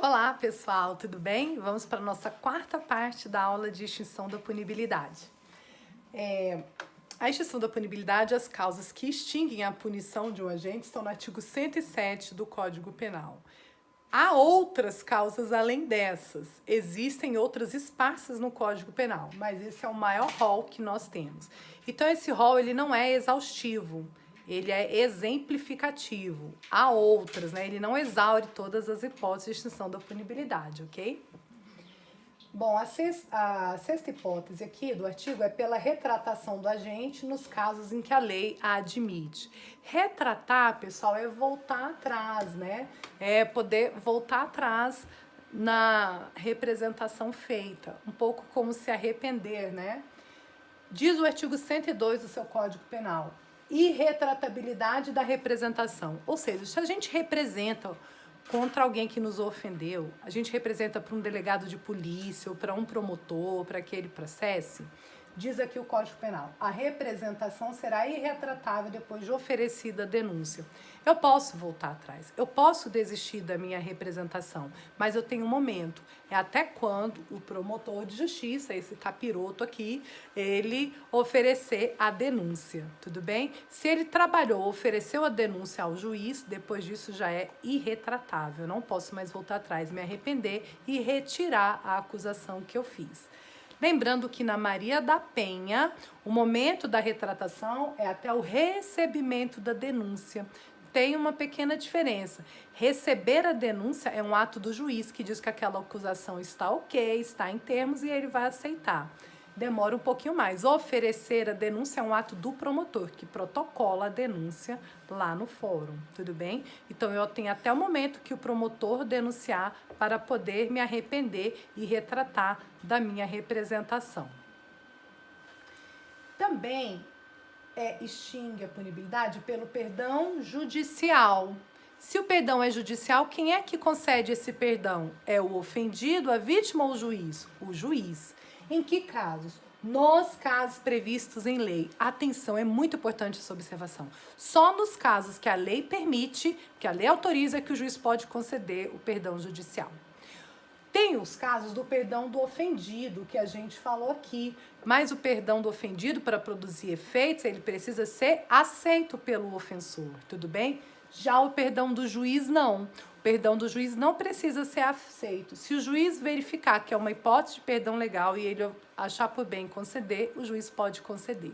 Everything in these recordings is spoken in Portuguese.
Olá, pessoal, tudo bem? Vamos para a nossa quarta parte da aula de extinção da punibilidade. A extinção da punibilidade, as causas que extinguem a punição de um agente estão no artigo 107 do Código Penal. Há outras causas além dessas. Existem outras esparsas no Código Penal, mas esse é o maior rol que nós temos. Então, esse rol ele não é exaustivo. Ele é exemplificativo. Há outras, né? Ele não exaure todas as hipóteses de extinção da punibilidade, ok? Bom, a sexta hipótese aqui do artigo é pela retratação do agente nos casos em que a lei a admite. Retratar, pessoal, é voltar atrás, né? É poder voltar atrás na representação feita. Um pouco como se arrepender, né? Diz o artigo 102 do seu Código Penal. Irretratabilidade da representação. Ou seja, se a gente representa contra alguém que nos ofendeu, a gente representa para um delegado de polícia ou para um promotor, para que ele processe, diz aqui o Código Penal, a representação será irretratável depois de oferecida a denúncia. Eu posso voltar atrás, eu posso desistir da minha representação, mas eu tenho um momento, é até quando o promotor de justiça, esse capiroto aqui, ele oferecer a denúncia, tudo bem? Se ele trabalhou, ofereceu a denúncia ao juiz, depois disso já é irretratável, eu não posso mais voltar atrás, me arrepender e retirar a acusação que eu fiz. Lembrando que na Maria da Penha, o momento da retratação é até o recebimento da denúncia. Tem uma pequena diferença. Receber a denúncia é um ato do juiz que diz que aquela acusação está ok, está em termos e ele vai aceitar. Demora um pouquinho mais. Oferecer a denúncia é um ato do promotor, que protocola a denúncia lá no fórum, tudo bem? Então, eu tenho até o momento que o promotor denunciar para poder me arrepender e retratar da minha representação. Também extingue a punibilidade pelo perdão judicial. Se o perdão é judicial, quem é que concede esse perdão? É o ofendido, a vítima ou o juiz? O juiz. Em que casos? Nos casos previstos em lei. Atenção, é muito importante essa observação. Só nos casos que a lei permite, que a lei autoriza, que o juiz pode conceder o perdão judicial. Tem os casos do perdão do ofendido, que a gente falou aqui, mas o perdão do ofendido, para produzir efeitos, ele precisa ser aceito pelo ofensor, tudo bem? Já o perdão do juiz, não. O perdão do juiz não precisa ser aceito. Se o juiz verificar que é uma hipótese de perdão legal e ele achar por bem conceder, o juiz pode conceder.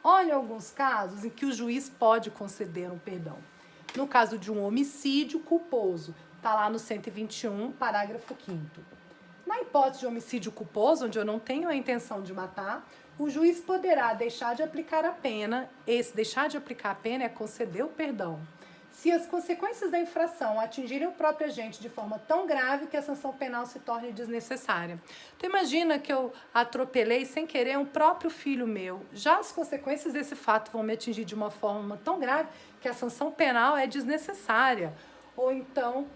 Olha alguns casos em que o juiz pode conceder um perdão. No caso de um homicídio culposo, está lá no 121, parágrafo 5º. Na hipótese de homicídio culposo, onde eu não tenho a intenção de matar, o juiz poderá deixar de aplicar a pena. Esse deixar de aplicar a pena é conceder o perdão. Se as consequências da infração atingirem o próprio agente de forma tão grave que a sanção penal se torne desnecessária. Então imagina que eu atropelei sem querer um próprio filho meu. Já as consequências desse fato vão me atingir de uma forma tão grave que a sanção penal é desnecessária. Ou então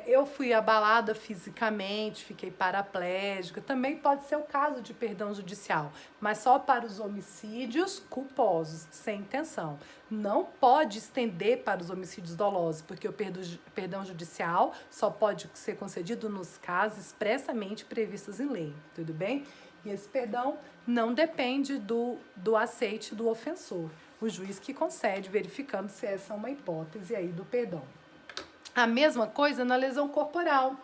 eu fui abalada fisicamente, fiquei paraplégica. Também pode ser o caso de perdão judicial, mas só para os homicídios culposos, sem intenção. Não pode estender para os homicídios dolosos, porque o perdão judicial só pode ser concedido nos casos expressamente previstos em lei, tudo bem? E esse perdão não depende do aceite do ofensor. O juiz que concede, verificando se essa é uma hipótese aí do perdão. A mesma coisa na lesão corporal.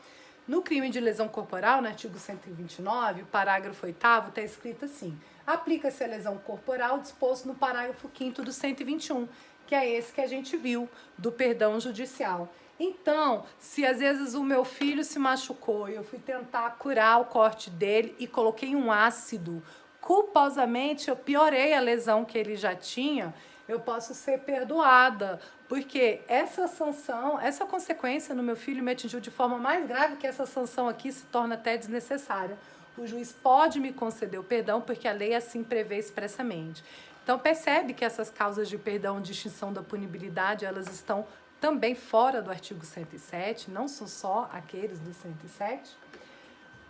No crime de lesão corporal, no artigo 129, parágrafo 8º, está escrito assim: aplica-se a lesão corporal disposto no parágrafo 5º do 121, que é esse que a gente viu, do perdão judicial. Então, se às vezes o meu filho se machucou e eu fui tentar curar o corte dele e coloquei um ácido, culposamente eu piorei a lesão que ele já tinha, eu posso ser perdoada, porque essa sanção, essa consequência no meu filho me atingiu de forma mais grave que essa sanção aqui se torna até desnecessária. O juiz pode me conceder o perdão porque a lei assim prevê expressamente. Então percebe que essas causas de perdão de extinção da punibilidade, elas estão também fora do artigo 107, não são só aqueles do 107.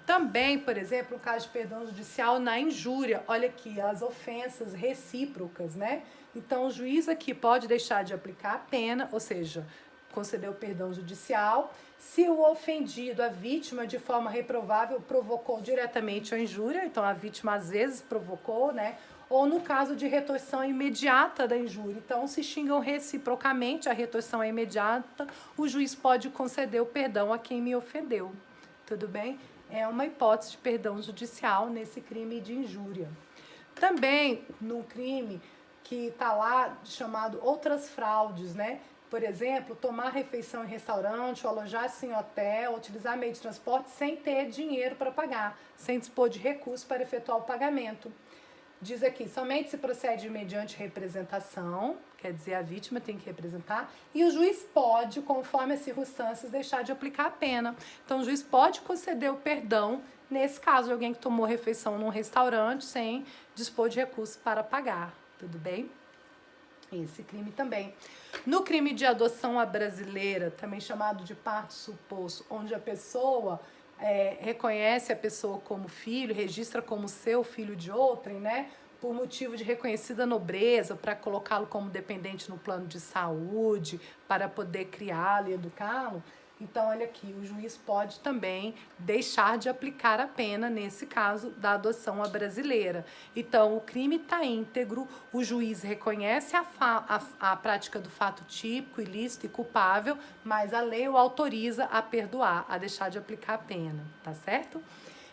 Também, por exemplo, o caso de perdão judicial na injúria. Olha aqui, as ofensas recíprocas, né? Então, o juiz aqui pode deixar de aplicar a pena, ou seja, conceder o perdão judicial se o ofendido, a vítima, de forma reprovável, provocou diretamente a injúria, então a vítima às vezes provocou, né? Ou no caso de retorção imediata da injúria. Então, se xingam reciprocamente, a retorção é imediata, o juiz pode conceder o perdão a quem me ofendeu. Tudo bem? É uma hipótese de perdão judicial nesse crime de injúria. Também no crime que está lá chamado outras fraudes, né? Por exemplo, tomar refeição em restaurante, ou alojar-se em hotel, utilizar meio de transporte sem ter dinheiro para pagar, sem dispor de recursos para efetuar o pagamento. Diz aqui, somente se procede mediante representação, quer dizer, a vítima tem que representar, e o juiz pode, conforme as circunstâncias, deixar de aplicar a pena. Então, o juiz pode conceder o perdão nesse caso de alguém que tomou refeição num restaurante sem dispor de recursos para pagar. Tudo bem? Esse crime também. No crime de adoção à brasileira, também chamado de parto suposto, onde a pessoa reconhece a pessoa como filho, registra como seu filho de outrem, né? Por motivo de reconhecida nobreza, para colocá-lo como dependente no plano de saúde, para poder criá-lo e educá-lo. Então, olha aqui, o juiz pode também deixar de aplicar a pena, nesse caso, da adoção à brasileira. Então, o crime está íntegro, o juiz reconhece a prática do fato típico, ilícito e culpável, mas a lei o autoriza a perdoar, a deixar de aplicar a pena, tá certo?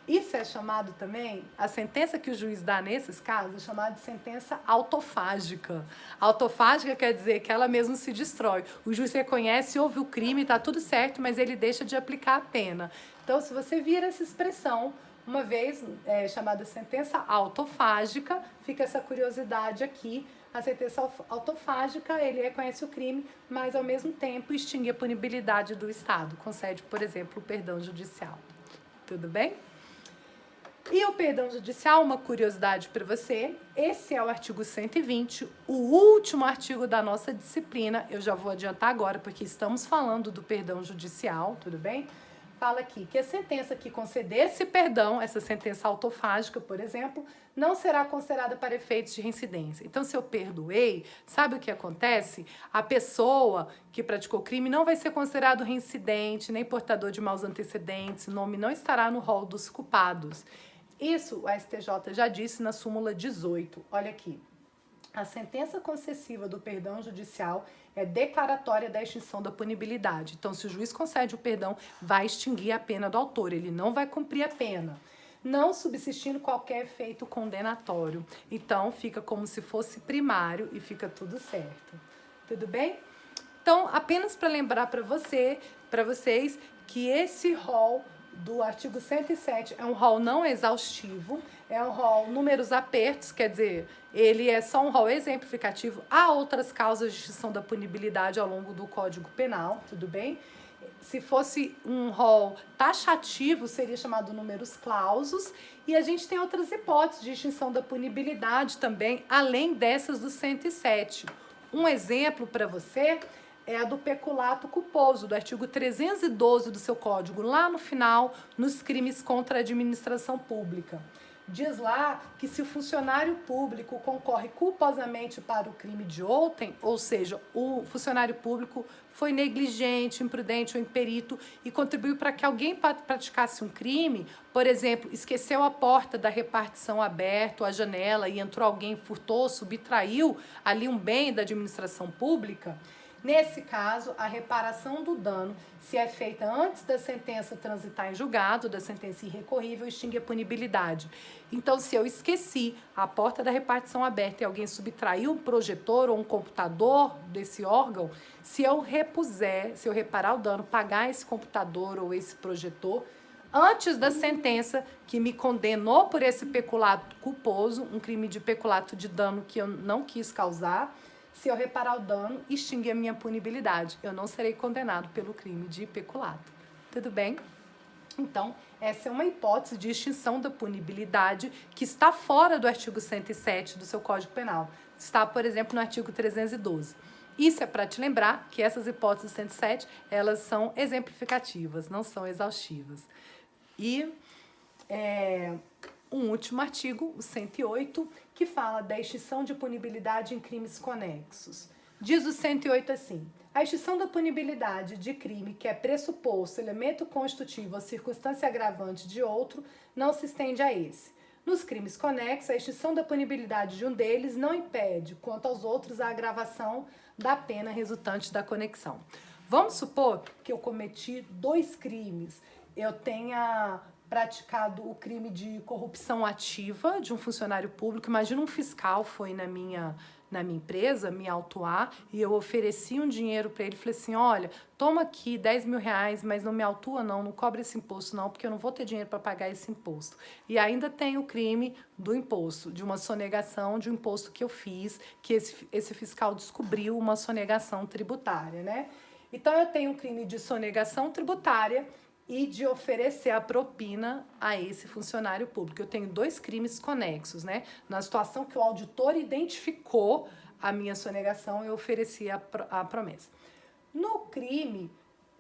Isso é chamado também, a sentença que o juiz dá nesses casos é chamada de sentença autofágica. Autofágica quer dizer que ela mesma se destrói. O juiz reconhece, houve o crime, está tudo certo, mas ele deixa de aplicar a pena. Então, se você vir essa expressão, uma vez chamada sentença autofágica, fica essa curiosidade aqui. A sentença autofágica, ele reconhece o crime, mas ao mesmo tempo extingue a punibilidade do Estado. Concede, por exemplo, o perdão judicial. Tudo bem? E o perdão judicial, uma curiosidade para você, esse é o artigo 120, o último artigo da nossa disciplina, eu já vou adiantar agora, porque estamos falando do perdão judicial, tudo bem? Fala aqui que a sentença que conceder esse perdão, essa sentença autofágica, por exemplo, não será considerada para efeitos de reincidência. Então, se eu perdoei, sabe o que acontece? A pessoa que praticou crime não vai ser considerado reincidente, nem portador de maus antecedentes, o nome não estará no rol dos culpados. Isso o STJ já disse na súmula 18. Olha aqui. A sentença concessiva do perdão judicial é declaratória da extinção da punibilidade. Então, se o juiz concede o perdão, vai extinguir a pena do autor. Ele não vai cumprir a pena, não subsistindo qualquer efeito condenatório. Então, fica como se fosse primário e fica tudo certo. Tudo bem? Então, apenas para lembrar para vocês que esse rol do artigo 107 é um rol não exaustivo, é um rol números apertos, quer dizer, ele é só um rol exemplificativo. Há outras causas de extinção da punibilidade ao longo do Código Penal, tudo bem? Se fosse um rol taxativo, seria chamado números clausos, e a gente tem outras hipóteses de extinção da punibilidade também, além dessas do 107. Um exemplo para você é a do peculato culposo, do artigo 312 do seu código, lá no final, nos crimes contra a administração pública. Diz lá que se o funcionário público concorre culposamente para o crime de outrem, ou seja, o funcionário público foi negligente, imprudente ou imperito e contribuiu para que alguém praticasse um crime, por exemplo, esqueceu a porta da repartição aberta, ou a janela, e entrou alguém, furtou, subtraiu ali um bem da administração pública. Nesse caso, a reparação do dano, se é feita antes da sentença transitar em julgado, da sentença irrecorrível, extingue a punibilidade. Então, se eu esqueci a porta da repartição aberta e alguém subtraiu um projetor ou um computador desse órgão, se eu reparar o dano, pagar esse computador ou esse projetor, antes da sentença que me condenou por esse peculato culposo, um crime de peculato de dano que eu não quis causar, se eu reparar o dano, extinguir a minha punibilidade. Eu não serei condenado pelo crime de peculato. Tudo bem? Então, essa é uma hipótese de extinção da punibilidade que está fora do artigo 107 do seu Código Penal. Está, por exemplo, no artigo 312. Isso é para te lembrar que essas hipóteses do 107, elas são exemplificativas, não são exaustivas. E um último artigo, o 108, que fala da extinção de punibilidade em crimes conexos. Diz o 108 assim: A extinção da punibilidade de crime que é pressuposto, elemento constitutivo ou circunstância agravante de outro não se estende a esse. Nos crimes conexos, a extinção da punibilidade de um deles não impede, quanto aos outros, a agravação da pena resultante da conexão. Vamos supor que eu cometi 2 crimes. Eu tenha praticado o crime de corrupção ativa de um funcionário público. Imagina um fiscal foi na minha empresa me autuar e eu ofereci um dinheiro para ele. Falei assim, olha, toma aqui 10 mil reais, mas não me autua não cobra esse imposto não, porque eu não vou ter dinheiro para pagar esse imposto. E ainda tem o crime do imposto, de uma sonegação de um imposto que eu fiz, que esse fiscal descobriu uma sonegação tributária, né? Então eu tenho o crime de sonegação tributária e de oferecer a propina a esse funcionário público. Eu tenho 2 crimes conexos, né? Na situação que o auditor identificou a minha sonegação, eu ofereci a promessa. No crime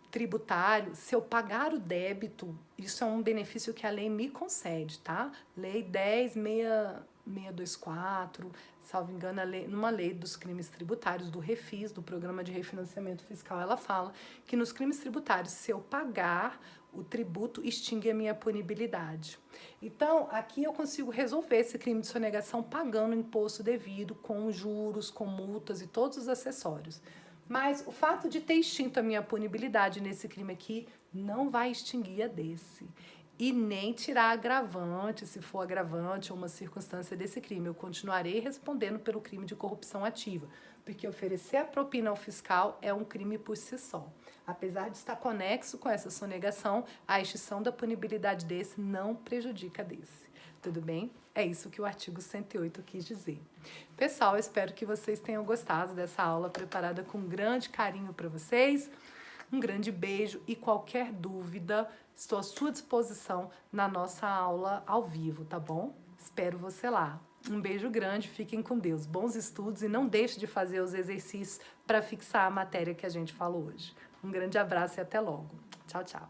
tributário, se eu pagar o débito, isso é um benefício que a lei me concede, tá? Lei 10.624, salvo engano, numa lei dos crimes tributários, do Refis, do Programa de Refinanciamento Fiscal, ela fala que nos crimes tributários, se eu pagar o tributo, extingue a minha punibilidade. Então, aqui eu consigo resolver esse crime de sonegação pagando o imposto devido, com juros, com multas e todos os acessórios. Mas o fato de ter extinto a minha punibilidade nesse crime aqui não vai extinguir a desse. E nem tirar agravante, se for agravante ou uma circunstância desse crime. Eu continuarei respondendo pelo crime de corrupção ativa, porque oferecer a propina ao fiscal é um crime por si só. Apesar de estar conexo com essa sonegação, a extinção da punibilidade desse não prejudica a desse. Tudo bem? É isso que o artigo 108 quis dizer. Pessoal, eu espero que vocês tenham gostado dessa aula preparada com grande carinho para vocês. Um grande beijo e qualquer dúvida, estou à sua disposição na nossa aula ao vivo, tá bom? Espero você lá. Um beijo grande, fiquem com Deus. Bons estudos e não deixe de fazer os exercícios para fixar a matéria que a gente falou hoje. Um grande abraço e até logo. Tchau, tchau.